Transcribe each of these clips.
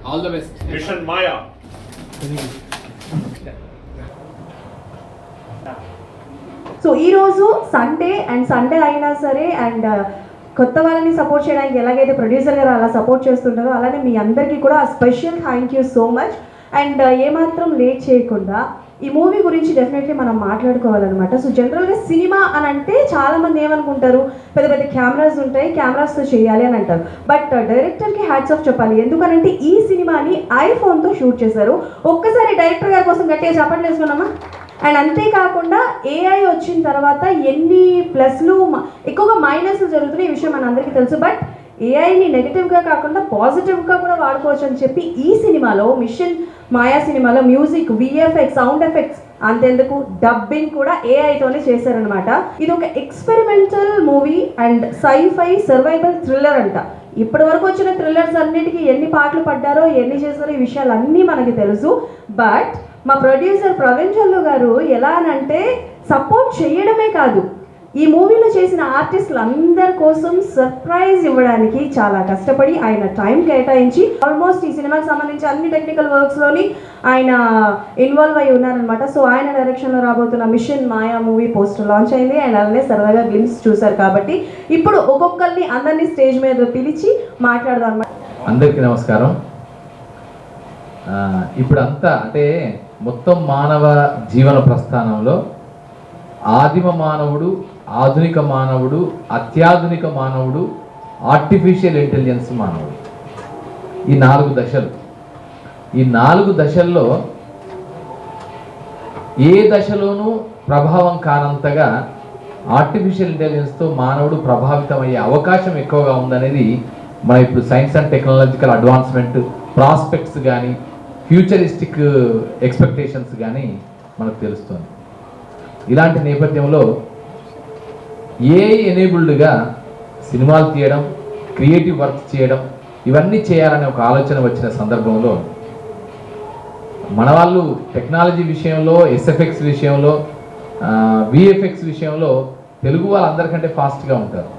All the best. Mission Maya. So ఈరోజు Sunday అయినా సరే అండ్ కొత్త వాళ్ళని సపోర్ట్ చేయడానికి ఎలాగైతే ప్రొడ్యూసర్ గారు అలా సపోర్ట్ చేస్తుంటారో అలానే మీ అందరికీ కూడా special thank you so much. And ఏమాత్రం లేట్ చేయకుండా ఈ మూవీ గురించి డెఫినెట్లీ మనం మాట్లాడుకోవాలన్నమాట. సో జనరల్గా సినిమా అని అంటే చాలామంది ఏమనుకుంటారు, పెద్ద పెద్ద కెమెరాస్ ఉంటాయి, కెమెరాస్తో చేయాలి అని అంటారు. బట్ డైరెక్టర్కి హ్యాట్స్ ఆఫ్ చెప్పాలి. ఎందుకనంటే ఈ సినిమాని ఐఫోన్తో షూట్ చేశారు. ఒక్కసారి డైరెక్టర్ గారి కోసం గట్టిగా చప్పట్లు వేసుకున్నామా? అండ్ అంతేకాకుండా ఏఐ వచ్చిన తర్వాత ఎన్ని ప్లస్లు ఎక్కువగా మైనస్లు జరుగుతున్నాయి, ఈ విషయం మన అందరికీ తెలుసు. బట్ ఏఐని నెగిటివ్గా కాకుండా పాజిటివ్గా కూడా వాడుకోవచ్చు అని చెప్పి ఈ సినిమాలో మిషన్ మాయా సినిమాలో మ్యూజిక్, విఎఫ్ఎక్స్, సౌండ్ ఎఫెక్ట్స్, అంతెందుకు డబ్బింగ్ కూడా ఏఐతోనే చేశారనమాట. ఇది ఒక experimental movie and scifi survival thriller అంట. ఇప్పటి వరకు వచ్చిన థ్రిల్లర్స్ అన్నిటికీ ఎన్ని పాటలు పడ్డారో ఎన్ని చేశారో ఈ విషయాలన్నీ మనకి తెలుసు. బట్ మా ప్రొడ్యూసర్ ప్రవీణ్ జల్లు గారు ఎలా అనంటే సపోర్ట్ చేయడమే కాదు, ఈ మూవీలో చేసిన ఆర్టిస్టులు అందరి కోసం సర్ప్రైజ్ ఇవ్వడానికి చాలా కష్టపడి ఆయన టైం కేటాయించి ఆల్మోస్ట్ ఈ సినిమాకి సంబంధించి అన్ని టెక్నికల్ వర్క్స్లోని ఆయన ఇన్వాల్వ్ అయి ఉన్నారనమాట. సో ఆయన డైరెక్షన్లో రాబోతున్న మిషన్ మాయా మూవీ పోస్టర్ లాంచ్ అయింది అండ్ అలానే సరదాగా గ్లిమ్స్ చూశారు. కాబట్టి ఇప్పుడు ఒక్కొక్కరిని అందరినీ స్టేజ్ మీద పిలిచి మాట్లాడదాం అనమాట. అందరికీ నమస్కారం. ఇప్పుడంతా అంటే మొత్తం మానవ జీవన ప్రస్థానంలో ఆదిమ మానవుడు, ఆధునిక మానవుడు, అత్యాధునిక మానవుడు, ఆర్టిఫిషియల్ ఇంటెలిజెన్స్ మానవుడు, ఈ 4 దశలు. ఈ 4 దశల్లో ఏ దశలోనూ ప్రభావం కానంతగా ఆర్టిఫిషియల్ ఇంటెలిజెన్స్తో మానవుడు ప్రభావితమయ్యే అవకాశం ఎక్కువగా ఉందనేది మన ఇప్పుడు science and technological advancement prospects కానీ ఫ్యూచరిస్టిక్ ఎక్స్పెక్టేషన్స్ కానీ మనకు తెలుస్తుంది. ఇలాంటి నేపథ్యంలో ఏఐ ఎనేబుల్డ్గా సినిమాలు తీయడం, క్రియేటివ్ వర్క్ చేయడం, ఇవన్నీ చేయాలనే ఒక ఆలోచన వచ్చిన సందర్భంలో మన వాళ్ళు టెక్నాలజీ విషయంలో, ఎస్ఎఫ్ఎక్స్ విషయంలో, విఎఫ్ఎక్స్ విషయంలో తెలుగు వాళ్ళందరికంటే ఫాస్ట్గా ఉంటారు.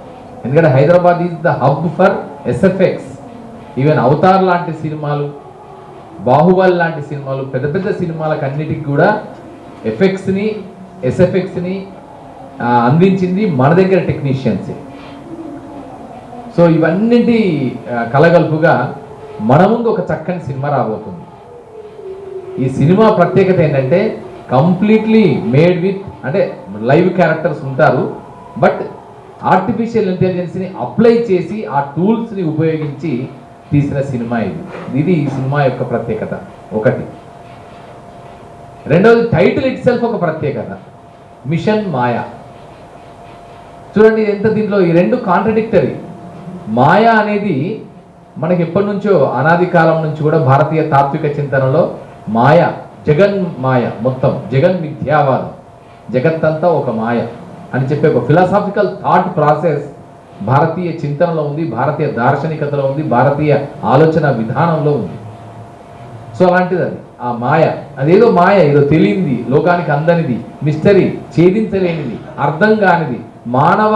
ఎందుకంటే Hyderabad is the hub for SFX. Even Avatar లాంటి సినిమాలు, బాహుబలి లాంటి సినిమాలు, పెద్ద పెద్ద సినిమాలకు అన్నిటికి కూడా ఎఫెక్ట్స్ని, ఎస్ఎఫ్ఎక్స్ని అందించింది మన దగ్గర టెక్నీషియన్సే. సో ఇవన్నింటి కలగలుపుగా మన ముందు ఒక చక్కని సినిమా రాబోతుంది. ఈ సినిమా ప్రత్యేకత ఏంటంటే కంప్లీట్లీ మేడ్ విత్, అంటే లైవ్ క్యారెక్టర్స్ ఉంటారు, బట్ ఆర్టిఫిషియల్ ఇంటెలిజెన్స్ని అప్లై చేసి ఆ టూల్స్ని ఉపయోగించి తీసిన సినిమా ఇది ఈ సినిమా యొక్క ప్రత్యేకత ఒకటి. రెండవది టైటిల్ ఇట్ సెల్ఫ్ ఒక ప్రత్యేకత, మిషన్ మాయా. చూడండి ఎంత దీంట్లో ఈ 2 కాంట్రడిక్టరీ. మాయా అనేది మనకి ఎప్పటి నుంచో అనాది కాలం నుంచి కూడా భారతీయ తాత్విక చింతనలో మాయ, జగన్ మాయ, మొత్తం జగన్ మిథ్యావాదం, జగత్తంతా ఒక మాయ అని చెప్పే ఒక ఫిలాసాఫికల్ థాట్ ప్రాసెస్ భారతీయ చింతనలో ఉంది, భారతీయ దార్శనికతలో ఉంది, భారతీయ ఆలోచన విధానంలో ఉంది. సో అలాంటిది అది ఆ మాయ. అదేదో మాయ, ఏదో తెలియంది, లోకానికి అందనిది, మిస్టరీ, ఛేదించలేనిది, అర్థం కానిది, మానవ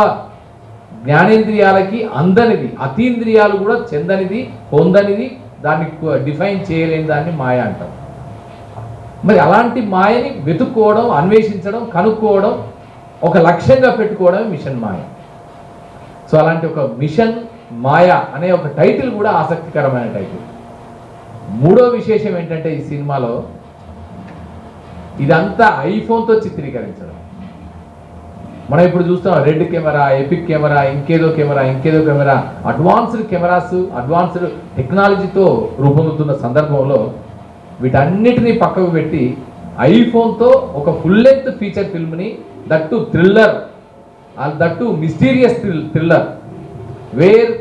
జ్ఞానేంద్రియాలకి అందనిది, అతీంద్రియాలు కూడా చెందనిది, పొందనిది, దాన్ని డిఫైన్ చేయలేని దాన్ని మాయ అంటాం. మరి అలాంటి మాయని వెతుక్కోవడం, అన్వేషించడం, కనుక్కోవడం, ఒక లక్ష్యంగా పెట్టుకోవడం మిషన్ మాయ. సో అలాంటి ఒక మిషన్ మాయా అనే ఒక టైటిల్ కూడా ఆసక్తికరమైన టైటిల్. మూడో విశేషం ఏంటంటే ఈ సినిమాలో ఇదంతా ఐఫోన్తో చిత్రీకరించడం. మనం ఇప్పుడు చూస్తాం రెడ్ కెమెరా, ఎపిక్ కెమెరా, ఇంకేదో కెమెరా, అడ్వాన్స్డ్ కెమెరాస్, అడ్వాన్స్డ్ టెక్నాలజీతో రూపొందుతున్న సందర్భంలో వీటన్నిటినీ పక్కకు పెట్టి ఐఫోన్తో ఒక ఫుల్ లెంత్ ఫీచర్ ఫిల్మ్ని, that thriller, that mysterious thriller, where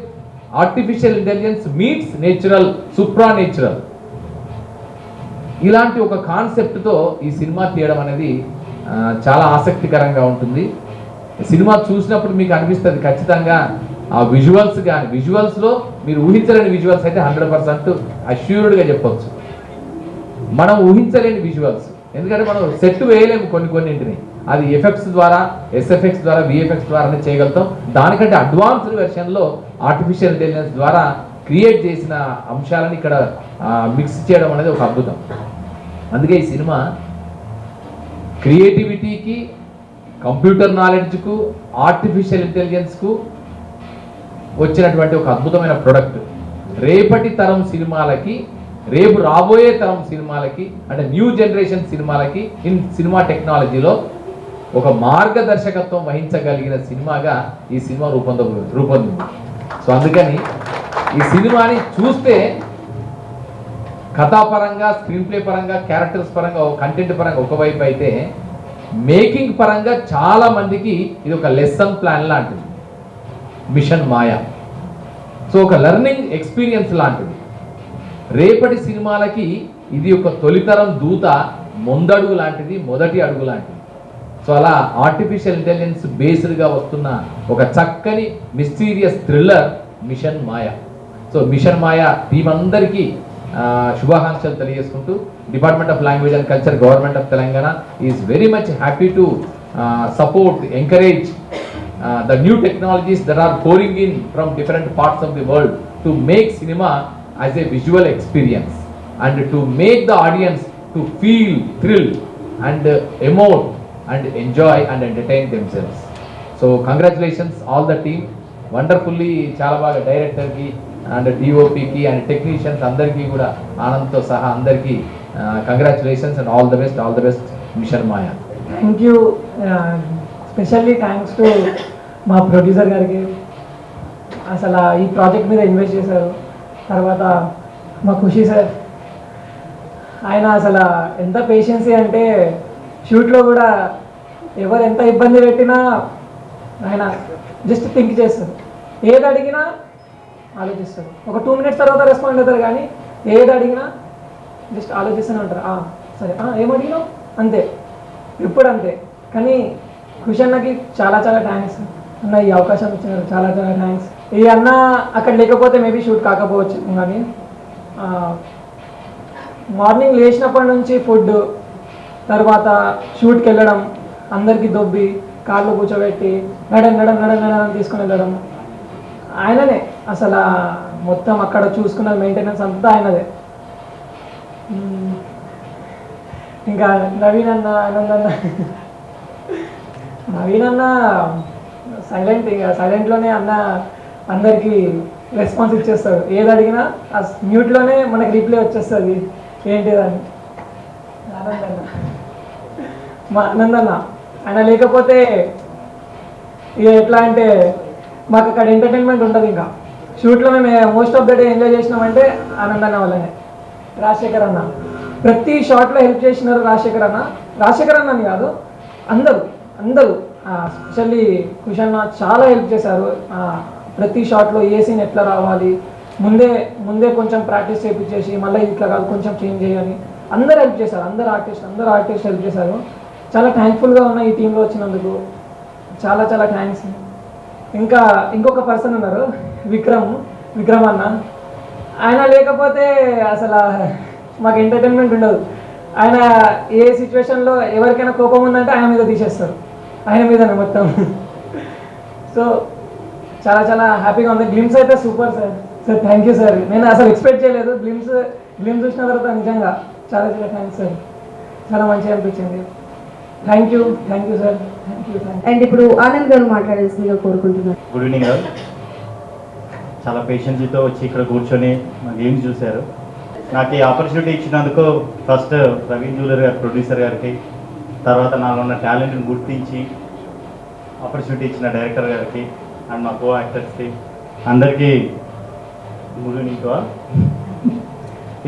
artificial intelligence meets natural, supra natural, ఇలాంటి ఒక కాన్సెప్ట్తో ఈ సినిమా తీయడం అనేది చాలా ఆసక్తికరంగా ఉంటుంది. సినిమా చూసినప్పుడు మీకు అనిపిస్తుంది ఖచ్చితంగా ఆ విజువల్స్ కానీ, విజువల్స్లో మీరు ఊహించలేని విజువల్స్ అయితే 100% అష్యూర్డ్గా చెప్పొచ్చు. మనం ఊహించలేని విజువల్స్, ఎందుకంటే మనం సెట్ వేయలేము కొన్నింటిని, అది ఎఫెక్ట్స్ ద్వారా, ఎస్ఎఫ్ఎక్స్ ద్వారా, విఎఫ్ఎక్స్ ద్వారానే చేయగలుగుతాం. దానికంటే అడ్వాన్స్డ్ వెర్షన్లో ఆర్టిఫిషియల్ ఇంటెలిజెన్స్ ద్వారా క్రియేట్ చేసిన అంశాలను ఇక్కడ మిక్స్ చేయడం అనేది ఒక అద్భుతం. అందుకే ఈ సినిమా క్రియేటివిటీకి, కంప్యూటర్ నాలెడ్జ్కు, ఆర్టిఫిషియల్ ఇంటెలిజెన్స్కు వచ్చినటువంటి ఒక అద్భుతమైన ప్రొడక్ట్. రేపటి తరం సినిమాలకి, రేపు రాబోయే తరం సినిమాలకి, అంటే న్యూ జనరేషన్ సినిమాలకి ఇన్ సినిమా టెక్నాలజీలో ఒక మార్గదర్శకత్వం వహించగలిగిన సినిమాగా ఈ సినిమా రూపొందింది. సో అందుకని ఈ సినిమాని చూస్తే కథాపరంగా, స్క్రీన్ ప్లే పరంగా, క్యారెక్టర్స్ పరంగా, కంటెంట్ పరంగా ఒకవైపు అయితే, మేకింగ్ పరంగా చాలా మందికి ఇది ఒక లెసన్ ప్లాన్ లాంటిది. మిషన్ మాయా సో ఒక లెర్నింగ్ ఎక్స్పీరియన్స్ లాంటిది. రేపటి సినిమాలకి ఇది ఒక తొలితరం దూత, ముందడుగు లాంటిది, మొదటి అడుగు లాంటిది. సో అలా ఆర్టిఫిషియల్ ఇంటెలిజెన్స్ బేస్డ్గా వస్తున్న ఒక చక్కని మిస్టీరియస్ థ్రిల్లర్ మిషన్ మాయా. సో మిషన్ మాయా టీం అందరికీ శుభాకాంక్షలు తెలియజేసుకుంటూ, department of language and culture, government of Telangana is very much happy to support, encourage the new technologies that are pouring in from different parts of the world to make cinema as a visual experience and to make the audience to feel thrilled and emote and enjoy and entertain themselves. So congratulations all the team, wonderfully చాలా బాగా director కి and DOP కి and technicians అందరికీ కూడా ఆనంద్తో సహా అందరికీ congratulations and all the best mission Maya. Thank you. Specially thanks to మా ప్రొడ్యూసర్ గారికి, అసలు ఈ ప్రాజెక్ట్ మీద ఇన్వెస్ట్ చేశారు. తర్వాత మా ఖుషి సార్, ఆయన అసలు ఎంత పేషెన్సీ అంటే షూట్లో కూడా ఎవరు ఎంత ఇబ్బంది పెట్టినా ఆయన జస్ట్ థింక్ చేస్తారు, ఏది అడిగినా ఆలోచిస్తారు. ఒక 2 minutes తర్వాత రెస్పాండ్ అవుతారు, కానీ ఏది అడిగినా జస్ట్ ఆలోచిస్తూనే ఉంటారు. సరే ఏమడిగినావు అంతే, ఇప్పుడు అంతే. కానీ ఖుషి అన్నకి చాలా థ్యాంక్స్ అన్న, ఈ అవకాశం ఇచ్చినారు, చాలా థ్యాంక్స్. ఈ అన్న అక్కడ లేకపోతే మేబీ షూట్ కాకపోవచ్చు. కానీ మార్నింగ్ లేచినప్పటి నుంచి ఫుడ్, తర్వాత షూట్కి వెళ్ళడం, అందరికీ దొబ్బి కార్లో కూర్చోబెట్టి నడని తీసుకొని వెళ్ళడం ఆయననే. అసలు మొత్తం అక్కడ చూసుకున్న మెయింటెనెన్స్ అంతా ఆయనదే. ఇంకా నవీన్ అన్న, ఆనంద్ అన్న, నవీన్ అన్న సైలెంట్లోనే అన్న అందరికీ రెస్పాన్స్ ఇచ్చేస్తారు. ఏది అడిగినా ఆ మ్యూట్లోనే మనకి రిప్లై వచ్చేస్తుంది ఏంటిదని. మా ఆనందన్న ఆయన లేకపోతే ఇక ఎట్లా అంటే మాకు అక్కడ ఎంటర్టైన్మెంట్ ఉంటుంది. ఇంకా షూట్లో మేము most of the day enjoy చేసినామంటే ఆనందన్న వల్లనే. రాజశేఖర్ అన్న ప్రతి షాట్లో హెల్ప్ చేసినారు. రాజశేఖర్ అన్న అని కాదు, అందరూ స్పెషల్లీ ఖుషి అన్న చాలా హెల్ప్ చేశారు. ప్రతి షాట్లో ఏ సీన్ ఎట్లా రావాలి, ముందే కొంచెం ప్రాక్టీస్ చేయించేసి మళ్ళీ ఇట్లా కాదు కొంచెం చేంజ్ చేయాలి, అందరూ హెల్ప్ చేశారు. అందరు ఆర్టిస్ట్ హెల్ప్ చేశారు. చాలా థ్యాంక్ఫుల్గా ఉన్న ఈ టీంలో వచ్చినందుకు చాలా థ్యాంక్స్. ఇంకా ఇంకొక పర్సన్ ఉన్నారు, విక్రమ్ అన్న. ఆయన లేకపోతే అసలు మాకు ఎంటర్టైన్మెంట్ ఉండదు. ఆయన ఏ సిచ్యువేషన్లో ఎవరికైనా కోపం ఉందంటే ఆయన మీద తీసేస్తారు, ఆయన మీదనే మొత్తం. సో చాలా హ్యాపీగా ఉంది. గ్లిమ్స్ అయితే super sir. Thank you sir. నేను అసలు ఎక్స్పెక్ట్ చేయలేదు. గ్లిమ్స్ చూసిన తర్వాత నిజంగా చాలా థ్యాంక్స్ సార్. చాలా మంచిగా అనిపించింది. Thank you sir. Thank you. And ఇప్పుడు ఆనంద్ గారు మాట్లాడాల్సిందిగా కోరుకుంటున్నాను. గుడ్ ఈవినింగ్ గారు. చాలా పేషెన్సీతో వచ్చి ఇక్కడ కూర్చొని మా గేమ్స్ చూశారు. నాకు ఈ ఆపర్చునిటీ ఇచ్చినందుకు ఫస్ట్ ప్రవీణ్ జ్యువెలర్ గారు, ప్రొడ్యూసర్ గారికి, తర్వాత నాలో ఉన్న టాలెంట్ని గుర్తించి ఆపర్చునిటీ ఇచ్చిన డైరెక్టర్ గారికి అండ్ మా కో యాక్టర్స్కి అందరికీ గుడ్ ఈవినింగ్.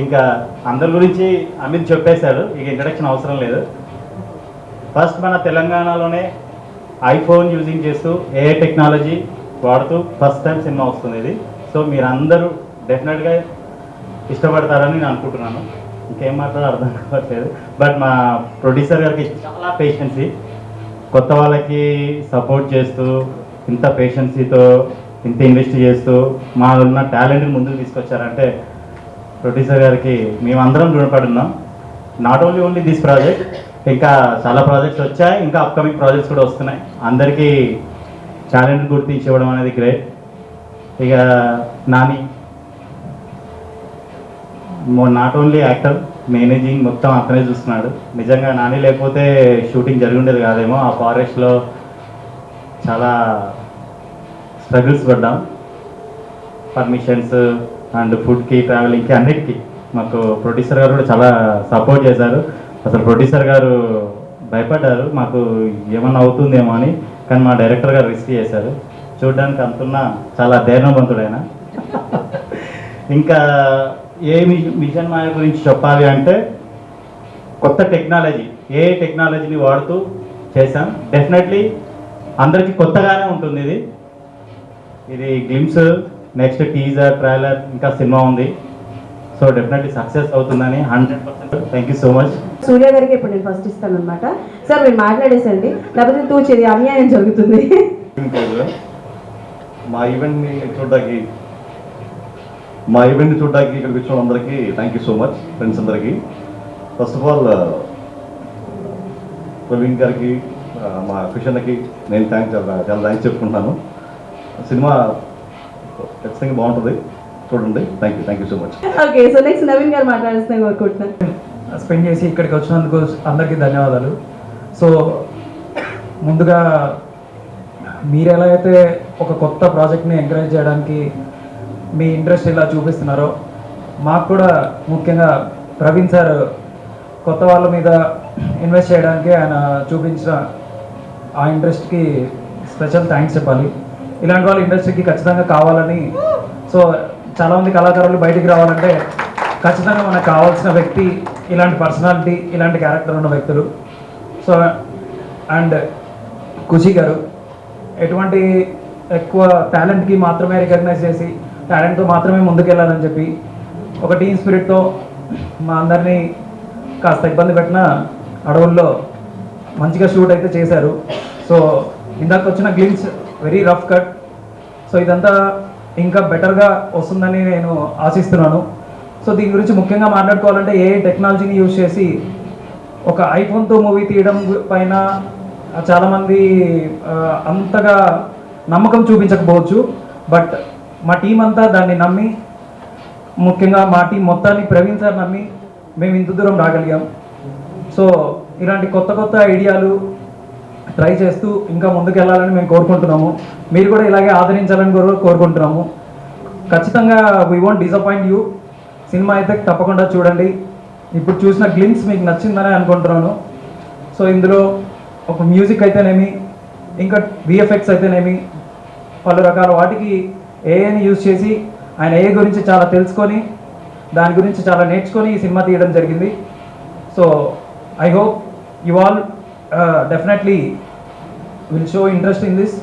ఇంకా అందరి గురించి అమిత్ చెప్పేశాడు, ఇక ఇంట్రడక్షన్ అవసరం లేదు. ఫస్ట్ మన తెలంగాణలోనే ఐఫోన్ యూజింగ్ చేస్తూ ఏఐ టెక్నాలజీ వాడుతూ ఫస్ట్ టైం సినిమా వస్తుంది ఇది. సో మీరు అందరూ డెఫినెట్గా ఇష్టపడతారని నేను అనుకుంటున్నాను. ఇంకేం మాట్లాడో అర్థం కావట్లేదు. బట్ మా ప్రొడ్యూసర్ గారికి చాలా పేషెన్సీ, కొత్త వాళ్ళకి సపోర్ట్ చేస్తూ ఇంత పేషెన్సీతో ఇంత ఇన్వెస్ట్ చేస్తూ మా ఉన్న టాలెంట్ని ముందుకు తీసుకొచ్చారంటే ప్రొడ్యూసర్ గారికి మేమందరం రుణపడి ఉన్నాం. నాట్ ఓన్లీ దిస్ ప్రాజెక్ట్, ఇంకా చాలా ప్రాజెక్ట్స్ వచ్చాయి, ఇంకా అప్కమింగ్ ప్రాజెక్ట్స్ కూడా వస్తున్నాయి. అందరికీ టాలెంట్ గుర్తించి ఇవ్వడం అనేది గ్రేట్. ఇక Nani not only actor, managing మొత్తం అతనే చూస్తున్నాడు. నిజంగా నాని లేకపోతే షూటింగ్ జరిగి ఉండేది కాదేమో. ఆ ఫారెస్ట్లో చాలా స్ట్రగుల్స్ పడ్డాం, పర్మిషన్స్ అండ్ ఫుడ్కి, ట్రావెలింగ్కి, అన్నిటికీ. మాకు ప్రొడ్యూసర్ గారు కూడా చాలా సపోర్ట్ చేశారు. అసలు ప్రొడ్యూసర్ గారు భయపడ్డారు మాకు ఏమన్నా అవుతుందేమో అని, కానీ మా డైరెక్టర్ గారు రిస్క్ చేశారు. చూడడానికి అంటున్నా చాలా ధైర్యవంతుడైన. ఇంకా ఏ మిషన్ మాయ గురించి చెప్పాలి అంటే, కొత్త టెక్నాలజీ, ఏ టెక్నాలజీని వాడుతూ చేశాం. డెఫినెట్లీ అందరికీ కొత్తగానే ఉంటుంది. ఇది గ్లిమ్స్, నెక్స్ట్ టీజర్, ట్రైలర్, ఇంకా సినిమా ఉంది. సో డెఫినెట్లీ సక్సెస్ అవుతుందని 100%. Thank you so much. Surya గారికి ఇప్పుడు నేను ఫస్ట్ ఇస్తాను అనమాట. సార్ మీరు మాట్లాడేసండి, లేకపోతే తూచేది అన్యాయం జరుగుతుంది. మా ఈవెంట్ని చూడడానికి ఇక్కడికి వచ్చిన అందరికీ thank you so much. Friends అందరికీ ఫస్ట్ ఆఫ్ ఆల్ ప్రవీణ్ గారికి, మా కృష్ణకి నేను చాలా థ్యాంక్స్ చెప్పుకుంటున్నాను. సినిమా ఖచ్చితంగా బాగుంటుంది, చూడండి. Thank you so much. Okay, so next Naveen గారు మాట్లాడుతున్నాను కోరుకుంటున్నాను. స్పెండ్ చేసి ఇక్కడికి వచ్చినందుకు అందరికీ ధన్యవాదాలు. సో ముందుగా మీరు ఎలా అయితే ఒక కొత్త ప్రాజెక్ట్ని ఎంకరేజ్ చేయడానికి మీ ఇంట్రెస్ట్ ఇలా చూపిస్తున్నారో, మాకు కూడా ముఖ్యంగా ప్రవీణ్ సార్ కొత్త వాళ్ళ మీద ఇన్వెస్ట్ చేయడానికి ఆయన చూపించిన ఆ ఇంట్రెస్ట్కి స్పెషల్ థ్యాంక్స్ చెప్పాలి. ఇలాంటి వాళ్ళు ఇండస్ట్రీకి ఖచ్చితంగా కావాలని. సో చాలామంది కళాకారులు బయటికి రావాలంటే ఖచ్చితంగా మనకు కావాల్సిన వ్యక్తి ఇలాంటి పర్సనాలిటీ, ఇలాంటి క్యారెక్టర్ ఉన్న వ్యక్తులు. సో అండ్ ఖుషి గారు ఎటువంటి ఎక్కువ టాలెంట్కి మాత్రమే రికగ్నైజ్ చేసి టాలెంట్తో మాత్రమే ముందుకెళ్ళాలని చెప్పి ఒక టీమ్ స్పిరిట్తో మా అందరినీ కాస్త ఇబ్బంది పెట్టిన అడవుల్లో మంచిగా షూట్ అయితే చేశారు. సో ఇందాక వచ్చిన glimpse very rough cut. So ఇదంతా ఇంకా బెటర్గా వస్తుందని నేను ఆశిస్తున్నాను. సో దీని గురించి ముఖ్యంగా మాట్లాడుకోవాలంటే ఏ టెక్నాలజీని యూజ్ చేసి ఒక ఐఫోన్తో మూవీ తీయడం పైన చాలామంది అంతగా నమ్మకం చూపించకపోవచ్చు. బట్ మా టీం అంతా దాన్ని నమ్మి, ముఖ్యంగా మా టీం మొత్తాన్ని ప్రవీణ్ సార్ నమ్మి మేము ఇంత దూరం రాగలిగాం. సో ఇలాంటి కొత్త కొత్త ఐడియాలు ట్రై చేస్తూ ఇంకా ముందుకెళ్ళాలని మేము కోరుకుంటున్నాము. మీరు కూడా ఇలాగే ఆదరించాలని కూడా కోరుకుంటున్నాము. ఖచ్చితంగా we won't disappoint you. Cinema అయితే తప్పకుండా చూడండి. ఇప్పుడు చూసిన గ్లిమ్స్ మీకు నచ్చిందని అనుకుంటున్నాను. సో ఇందులో ఒక మ్యూజిక్ అయితేనేమి, ఇంకా విఎఫ్ఎక్స్ అయితేనేమి, పలు రకాల వాటికి ఏఐని యూజ్ చేసి ఆయన ఏ గురించి చాలా తెలుసుకొని దాని గురించి చాలా నేర్చుకొని ఈ సినిమా తీయడం జరిగింది. So I hope you all definitely will show interest in this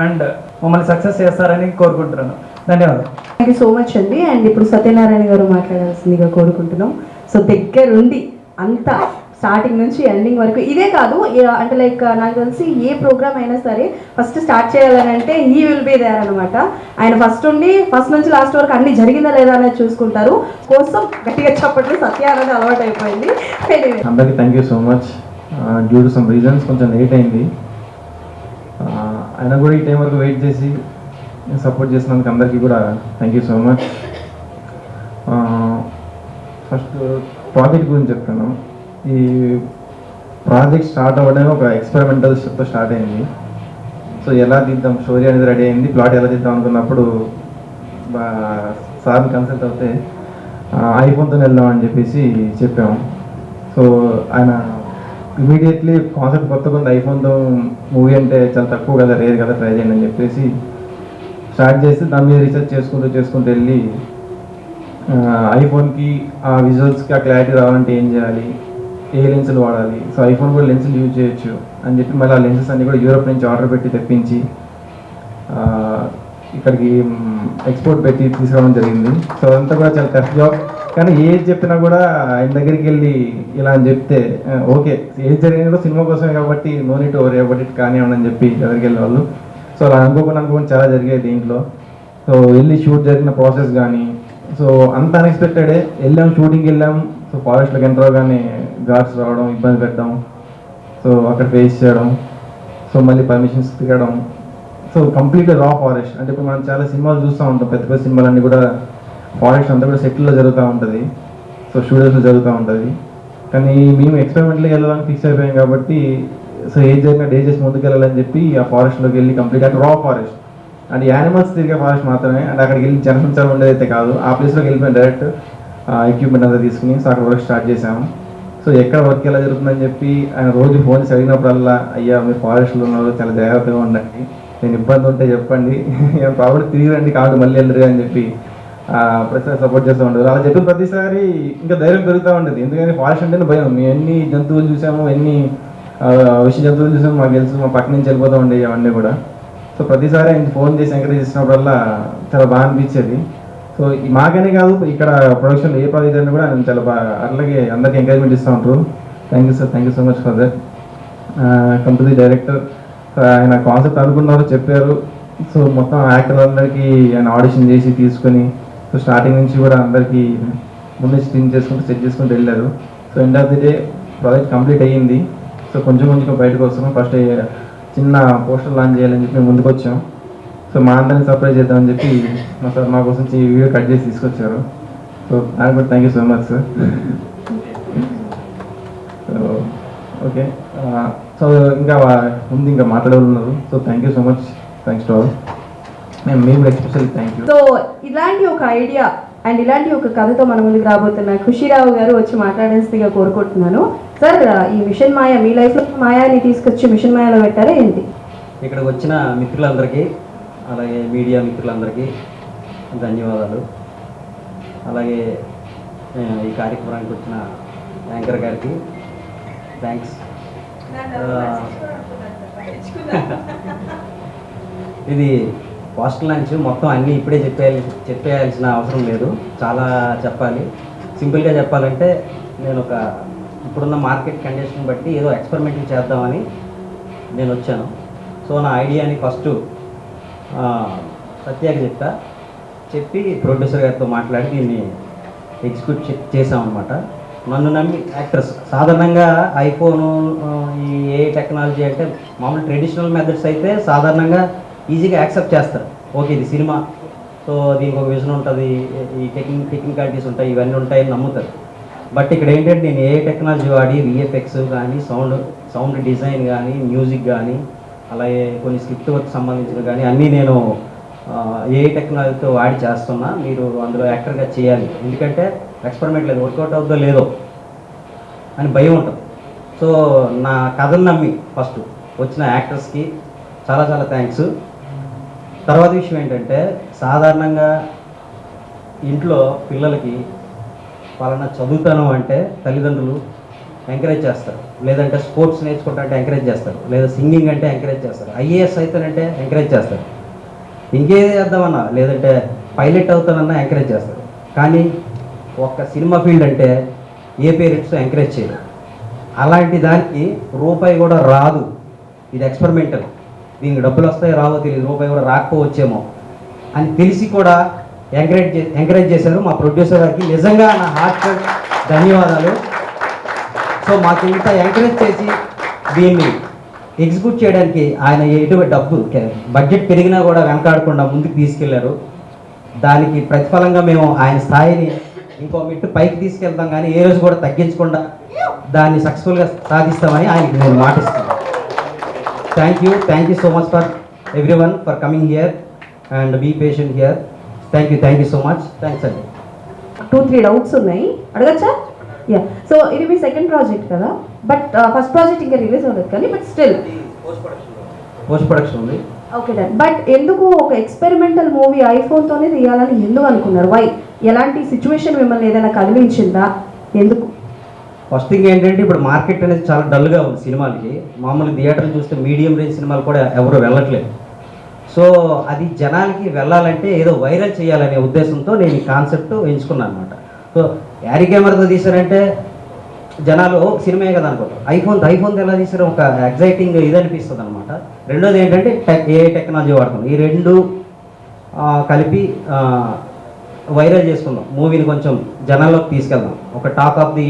and మమ్మల్ని సక్సెస్ చేస్తారని కోరుకుంటున్నాను. ధన్యవాదాలు. థ్యాంక్ యూ సో మచ్ అండి. అండ్ ఇప్పుడు సత్యనారాయణ గారు మాట్లాడాల్సిందిగా కోరుకుంటున్నాం. సో దగ్గరుండి అంతా స్టార్టింగ్ నుంచి ఎండింగ్ వరకు, ఇదే కాదు అంటే లైక్ నాకు తెలిసి ఏ ప్రోగ్రామ్ అయినా సరే ఫస్ట్ స్టార్ట్ చేయాలని అంటే హీ విల్ బీ దేర్ అనమాట. ఆయన ఫస్ట్ నుంచి లాస్ట్ వరకు అన్ని జరిగిందా లేదా అనేది చూసుకుంటారు. కోసం గట్టిగా చెప్పట్లు సత్య అనేది అలవాటు అయిపోయింది. అందరికీ thank you so much. Due to some reasons కొంచెం లేట్ అయింది. అయినా కూడా ఈ టైం వరకు వెయిట్ చేసి సపోర్ట్ చేసినందుకు అందరికీ కూడా thank you so much. First project గురించి చెప్తాను. ఈ ప్రాజెక్ట్ స్టార్ట్ అవ్వడమే ఒక ఎక్స్పెరిమెంటల్తో స్టార్ట్ అయింది. సో ఎలా తీద్దాం, స్టోరీ అనేది రెడీ అయింది, ప్లాట్ ఎలా తీద్దాం అనుకున్నప్పుడు సార్ని కన్సల్ట్ అవుతే ఐఫోన్తో వెళ్దాం అని చెప్పేసి చెప్పాము. సో ఆయన ఇమీడియట్లీ కాన్సెప్ట్ కొత్తగా ఉంది, ఐఫోన్తో మూవీ అంటే చాలా తక్కువ కదా, రేర్ కదా, ట్రై చేయండి అని చెప్పేసి స్టార్ట్ చేసి దాని మీద రీసెర్చ్ చేసుకుంటూ వెళ్ళి ఐఫోన్కి ఆ విజువల్స్కి ఆ క్లారిటీ రావాలంటే ఏం చేయాలి, ఏ లెన్సులు వాడాలి, సో ఐఫోన్ కూడా లెన్సులు యూజ్ చేయొచ్చు అని చెప్పి మళ్ళీ ఆ లెన్సెస్ అన్నీ కూడా యూరోప్ నుంచి ఆర్డర్ పెట్టి తెప్పించి ఇక్కడికి ఎక్స్పోర్ట్ పెట్టి తీసుకురావడం జరిగింది. సో అదంతా కూడా చాలా టఫ్ జాబ్. కానీ ఏది చెప్పినా కూడా ఆయన దగ్గరికి వెళ్ళి ఇలా అని చెప్తే ఓకే, ఏది జరిగినా కూడా సినిమా కోసమే కాబట్టి no neat over about it కానివ్వండి అని చెప్పి దగ్గరికి వెళ్ళే వాళ్ళు. సో అలా అనుకోకుండా చాలా జరిగాయి దీంట్లో. సో వెళ్ళి షూట్ జరిగిన ప్రాసెస్ కానీ, సో అంత అన్ఎక్స్పెక్టెడే. వెళ్ళాం, షూటింగ్కి వెళ్ళాం. సో ఫారెస్ట్లోకి ఎంటర్ అవగానే గార్డ్స్ రావడం, ఇబ్బంది పెట్టడం, సో అక్కడ ఫేస్ చేయడం, సో మళ్ళీ పర్మిషన్స్ తిరగడం. సో కంప్లీట్గా రా ఫారెస్ట్. అంటే ఇప్పుడు మనం చాలా సినిమాలు చూస్తూ ఉంటాం, పెద్ద పెద్ద సినిమాలన్నీ కూడా ఫారెస్ట్ అంతా కూడా సెటిల్లో జరుగుతూ ఉంటుంది. సో స్టూడియోస్లో జరుగుతూ ఉంటుంది. కానీ మేము ఎక్స్పెరిమెంట్లోకి వెళ్ళాలని ఫిక్స్ అయిపోయాం కాబట్టి సో ఏం జరిగినా డేజెస్ ముందుకు వెళ్ళాలని చెప్పి ఆ ఫారెస్ట్లోకి వెళ్ళి కంప్లీట్ అంటే రా ఫారెస్ట్ అంటే యానిమల్స్ తిరిగే ఫారెస్ట్ మాత్రమే, అంటే అక్కడికి వెళ్ళి జనసంచారం ఉండేదైతే కాదు. ఆ ప్లేస్లోకి వెళ్ళిపోయిన డైరెక్ట్ ఎక్విప్మెంట్ అంతా తీసుకుని సో అక్కడ వర్క్ స్టార్ట్ చేసాము. సో ఎక్కడ వర్క్ ఎలా జరుగుతుందని చెప్పి ఆయన రోజు ఫోన్ చేసి అడిగినప్పుడల్లా, అయ్యా మీరు ఫారెస్ట్లో ఉన్నారు, చాలా జాగ్రత్తగా ఉండండి, నేను ఇబ్బంది ఉంటే చెప్పండి, ప్రాబ్లం తిరిగి రండి, కాదు మళ్ళీ వెళ్ళరు అని చెప్పి ప్రతిసారి సపోర్ట్ చేస్తూ ఉంటారు. అలా చెప్పిన ప్రతిసారి ఇంకా ధైర్యం పెరుగుతూ ఉండేది. ఎందుకంటే ఫారెస్ట్ అంటేనే భయం. మేము ఎన్ని జంతువులు చూసాము, ఎన్ని విష జంతువులు చూసాము మాకు తెలుసు, మా పక్క నుంచి వెళ్ళిపోతూ ఉండేవి అవన్నీ కూడా. సో ప్రతిసారి ఆయన ఫోన్ చేసి ఎంకరేజ్ చేసినప్పుడల్లా చాలా బాగా అనిపించేది. సో మాకనే కాదు, ఇక్కడ ప్రొడక్షన్లో ఏ ప్రాజెక్ట్ అయినా కూడా ఆయన చాలా బాగా అట్లాగే అందరికీ ఎంకరేజ్మెంట్ ఇస్తూ ఉంటారు. Thank you sir, thank you so much for that. Come to the director, ఆయన కాన్సెప్ట్ అనుకున్నారు, చెప్పారు. సో మొత్తం యాక్టర్లందరికీ ఆయన ఆడిషన్ చేసి తీసుకొని సో స్టార్టింగ్ నుంచి కూడా అందరికీ ముందే స్క్రీన్ చేసుకుంటూ సెట్ చేసుకుంటూ వెళ్ళారు. So end of the day project complete అయ్యింది. సో కొంచెం కొంచెం బయటకు వస్తున్నాం. ఫస్ట్ చిన్న పోస్టర్ లాంచ్ చేయాలని చెప్పి మేము ముందుకు వచ్చాం. సో మా అందరిని సర్ప్రైజ్ చేద్దామని చెప్పి మా సార్ మా కోసం ఈ వీడియో కట్ చేసి తీసుకొచ్చారు. సో దానికి కూడా thank you so much sir. So okay, so ఇంకా ముందు ఇంకా మాట్లాడే ఉన్నారు. So thank you so much, thanks to all. మేము ఎస్పెషల్లీ థ్యాంక్ యూ. సో ఇలాంటి ఒక ఐడియా అండ్ ఇలాంటి ఒక కథతో మన ముందుకు రాబోతున్న ఖుషీరావు గారు వచ్చి మాట్లాడాల్సిందిగా కోరుకుంటున్నాను. సార్, ఈ మిషన్ మాయ మీ లైఫ్లో మాయాని తీసుకొచ్చి మిషన్ మాయలో పెట్టారా ఏంటి? ఇక్కడికి వచ్చిన మిత్రులందరికీ, అలాగే మీడియా మిత్రులందరికీ ధన్యవాదాలు. అలాగే ఈ కార్యక్రమానికి వచ్చిన యాంకర్ గారికి థ్యాంక్స్. ఇది పోస్టల్ లంచ్ మొత్తం అన్నీ ఇప్పుడే చెప్పేయాల్సిన అవసరం లేదు, చాలా చెప్పాలి. సింపుల్గా చెప్పాలంటే నేను ఇప్పుడున్న మార్కెట్ కండిషన్ బట్టి ఏదో ఎక్స్పెరిమెంట్ చేద్దామని నేను వచ్చాను. సో నా ఐడియాని ఫస్ట్ సత్యాకి చెప్పి ప్రొడ్యూసర్ గారితో మాట్లాడి దీన్ని ఎగ్జిక్యూట్ చేసామన్నమాట. నన్ను నమ్మి యాక్టర్స్ సాధారణంగా ఐఫోను ఈ ఏ టెక్నాలజీ అంటే మామూలు ట్రెడిషనల్ మెథడ్స్ అయితే సాధారణంగా ఈజీగా యాక్సెప్ట్ చేస్తారు. ఓకే, ఇది సినిమా, సో దీనికి ఒక విజన్ ఉంటుంది, ఈ టెక్నికాలిటీస్ ఉంటాయి, ఇవన్నీ ఉంటాయని నమ్ముతారు. బట్ ఇక్కడ ఏంటంటే నేను ఏ టెక్నాలజీ వాడి విఎఫ్ఎక్స్ కానీ సౌండ్ డిజైన్ కానీ మ్యూజిక్ కానీ అలాగే కొన్ని స్క్రిప్ట్ వర్క్ సంబంధించిన కానీ అన్నీ నేను ఏ టెక్నాలజీతో వాడి చేస్తున్నా. మీరు అందులో యాక్టర్గా చేయాలి, ఎందుకంటే ఎక్స్పెరిమెంట్ లేదు, వర్కౌట్ అవుతుందో లేదో అని భయం ఉంటుంది. సో నా కథను నమ్మి ఫస్ట్ వచ్చిన యాక్టర్స్కి చాలా చాలా థ్యాంక్స్. తర్వాత విషయం ఏంటంటే సాధారణంగా ఇంట్లో పిల్లలకి పలానా చదువుతాను అంటే తల్లిదండ్రులు ఎంకరేజ్ చేస్తారు, లేదంటే స్పోర్ట్స్ నేర్చుకుంటానంటే ఎంకరేజ్ చేస్తారు, లేదా సింగింగ్ అంటే ఎంకరేజ్ చేస్తారు, ఐఏఎస్ అవుతానంటే ఎంకరేజ్ చేస్తారు, ఇంకేది చేద్దామన్నా లేదంటే పైలట్ అవుతానన్నా ఎంకరేజ్ చేస్తారు. కానీ ఒక్క సినిమా ఫీల్డ్ అంటే ఏ పేరెంట్స్ ఎంకరేజ్ చేయరు. అలాంటి దానికి రూపాయి కూడా రాదు, ఇది ఎక్స్పెరిమెంటల్, దీనికి డబ్బులు వస్తాయో రావో తెలియదు, రూపాయి కూడా రాకపోవచ్చేమో అని తెలిసి కూడా ఎంకరేజ్ చేశారు మా ప్రొడ్యూసర్ గారికి. నిజంగా నా హార్ట్ ధన్యవాదాలు. సో మాకు ఇంత ఎంకరేజ్ చేసి దీన్ని ఎగ్జిక్యూట్ చేయడానికి ఆయన ఎటువంటి డబ్బు బడ్జెట్ పెరిగినా కూడా వెనకాడకుండా ముందుకు తీసుకెళ్లారు. దానికి ప్రతిఫలంగా మేము ఆయన స్థాయిని ఇంకో మెట్టు పైకి తీసుకెళ్తాం, కానీ ఏ రోజు కూడా తగ్గించకుండా దాన్ని సక్సెస్ఫుల్గా సాధిస్తామని ఆయనకి నేను మాటిస్తున్నాను. Thank you so much for everyone for coming here and be patient here. Thank you so much. Thanks అండి. 2-3 డౌట్స్ ఉన్నాయి, అడగచ్చా? యా. సో ఇది మీ సెకండ్ ప్రాజెక్ట్ కదా, బట్ ఫస్ట్ ప్రాజెక్ట్ ఇంకా రిలీజ్ అవ్వలేదు కానీ బట్ స్టిల్ పోస్ట్ ప్రొడక్షన్ ఉంది. Okay done. బట్ ఎందుకు ఒక ఎక్స్పెరిమెంటల్ మూవీ ఐఫోన్తోనే తీయాలని ఎందుకు అనుకున్నారు? వై? ఎలాంటి సిచ్యువేషన్ మిమ్మల్ని ఏదైనా కదిలించిందా? ఎందుకు? ఫస్ట్ థింగ్ ఏంటంటే ఇప్పుడు మార్కెట్ అనేది చాలా డల్గా ఉంది సినిమాలకి. మామూలు థియేటర్లు చూస్తే మీడియం రేంజ్ సినిమాలు కూడా ఎవరు వెళ్ళట్లేదు. సో అది జనాలకి వెళ్ళాలంటే ఏదో వైరల్ చేయాలనే ఉద్దేశంతో నేను ఈ కాన్సెప్ట్ ఎంచుకున్నాను అనమాట. సో యారీ కెమెరాతో తీశారంటే జనాలు సినిమాయే కదా అనుకుంటారు, ఐఫోన్తో ఎలా తీసారో ఒక ఎగ్జైటింగ్ ఇది అనిపిస్తుంది అనమాట. రెండోది ఏంటంటే ఏ టెక్నాలజీ వాడుతున్నాం, ఈ రెండు కలిపి వైరల్ చేసుకుందాం, మూవీని కొంచెం జనాల్లోకి తీసుకెళ్దాం, ఒక టాక్ ఆఫ్ ది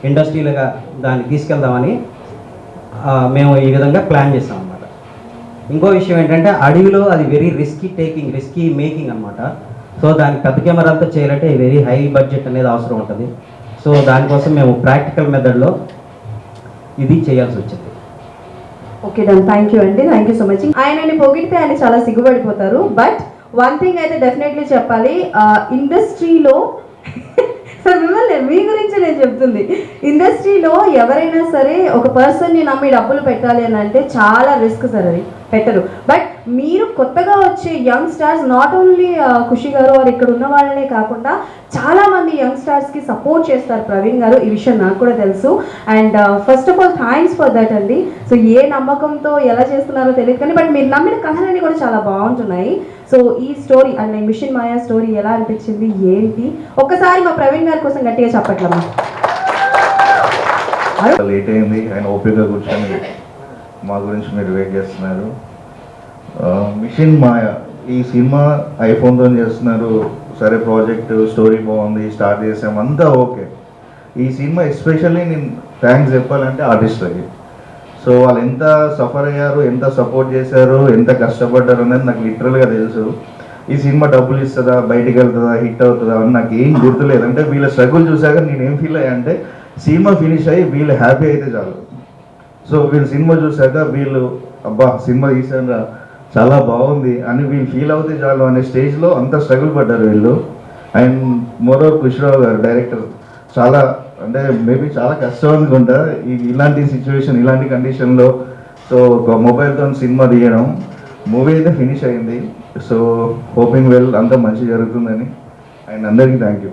ఇండస్ట్రీలుగా దాన్ని తీసుకెళ్దామని మేము ఈ విధంగా ప్లాన్ చేస్తాం అనమాట. ఇంకో విషయం ఏంటంటే అడవిలో అది వెరీ రిస్కీ మేకింగ్ అనమాట. సో దానికి పెద్ద కెమెరాలతో చేయాలంటే వెరీ హై బడ్జెట్ అనేది అవసరం ఉంటుంది. సో దానికోసం మేము ప్రాక్టికల్ మెథడ్లో ఇది చేయాల్సి వచ్చింది. ఓకే డన్, థ్యాంక్ యూ అండి, థ్యాంక్ యూ సో మచ్. ఆయనని పొగిడితే ఆయన చాలా సిగ్గుపడిపోతారు. బట్ వన్ థింగ్ అయితే డెఫినెట్లీ చెప్పాలి, ఇండస్ట్రీలో సార్ మిమ్మల్ని మీ గురించి నేను చెప్తుంది, ఇండస్ట్రీలో ఎవరైనా సరే ఒక పర్సన్ని నమ్మి డబ్బులు పెట్టాలి అని అంటే చాలా రిస్క్ సార్, అది పెట్టరు. బట్ మీరు కొత్తగా వచ్చే యంగ్ స్టార్స్, నాట్ ఓన్లీ ఖుషి గారు వారు ఇక్కడ ఉన్న వాళ్ళనే కాకుండా చాలామంది యంగ్ స్టార్స్కి సపోర్ట్ చేస్తారు ప్రవీణ్ గారు, ఈ విషయం నాకు కూడా తెలుసు. And first of all thanks for that అండి. సో ఏ నమ్మకంతో ఎలా చేస్తున్నారో తెలియదు కానీ బట్ మీరు నమ్మిన కథలన్నీ కూడా చాలా బాగుంటున్నాయి. సో ఈ స్టోరీ అంటే మిషన్ మాయా స్టోరీ ఎలా అనిపించింది ఏంటి, ఒక్కసారి మా ప్రవీణ్ గారి కోసం గట్టిగా చెప్పట్లమ్మా. లేట్ అయింది, ఆయన ఓపికగా కూర్చొని మా గురించి మీరు వెయిట్ చేస్తున్నారు. మిషన్ మాయ ఈ సినిమా ఐఫోన్తో చేస్తున్నారు, సరే ప్రాజెక్ట్ స్టోరీ బాగుంది, స్టార్ట్ చేసాం, అంతా ఓకే. ఈ సినిమా ఎస్పెషల్లీ నేను థ్యాంక్స్ చెప్పాలంటే ఆర్టిస్ట్లకి. సో వాళ్ళు ఎంత సఫర్ అయ్యారు, ఎంత సపోర్ట్ చేశారు, ఎంత కష్టపడ్డారు అనేది నాకు లిటరల్గా తెలుసు. ఈ సినిమా డబ్బులు ఇస్తుందా, బయటికి వెళ్తుందా, హిట్ అవుతుందా అని నాకు ఏం గుర్తులేదు. అంటే వీళ్ళ స్ట్రగుల్ చూసాక నేను ఏం ఫీల్ అయ్యా అంటే సినిమా ఫినిష్ అయ్యి వీళ్ళు హ్యాపీ అయితే చాలు. సో వీళ్ళు సినిమా చూసాక వీళ్ళు అబ్బా సినిమా తీసారా చాలా బాగుంది అని వీళ్ళు ఫీల్ అవుతే చాలు అనే స్టేజ్లో అంత స్ట్రగుల్ పడ్డారు వీళ్ళు. అండ్ మోరోవర్ ఖుషిరావు గారు డైరెక్టర్ చాలా అంటే మేబీ చాలా కష్టం అనుకుంటా ఇలాంటి సిచ్యువేషన్, ఇలాంటి కండిషన్లో. సో ఒక మొబైల్తో సినిమా తీయడం, మూవీ అయితే ఫినిష్ అయింది. సో హోపింగ్ వెల్ అంతా మంచి జరుగుతుందని. అండ్ అందరికీ థ్యాంక్ యూ.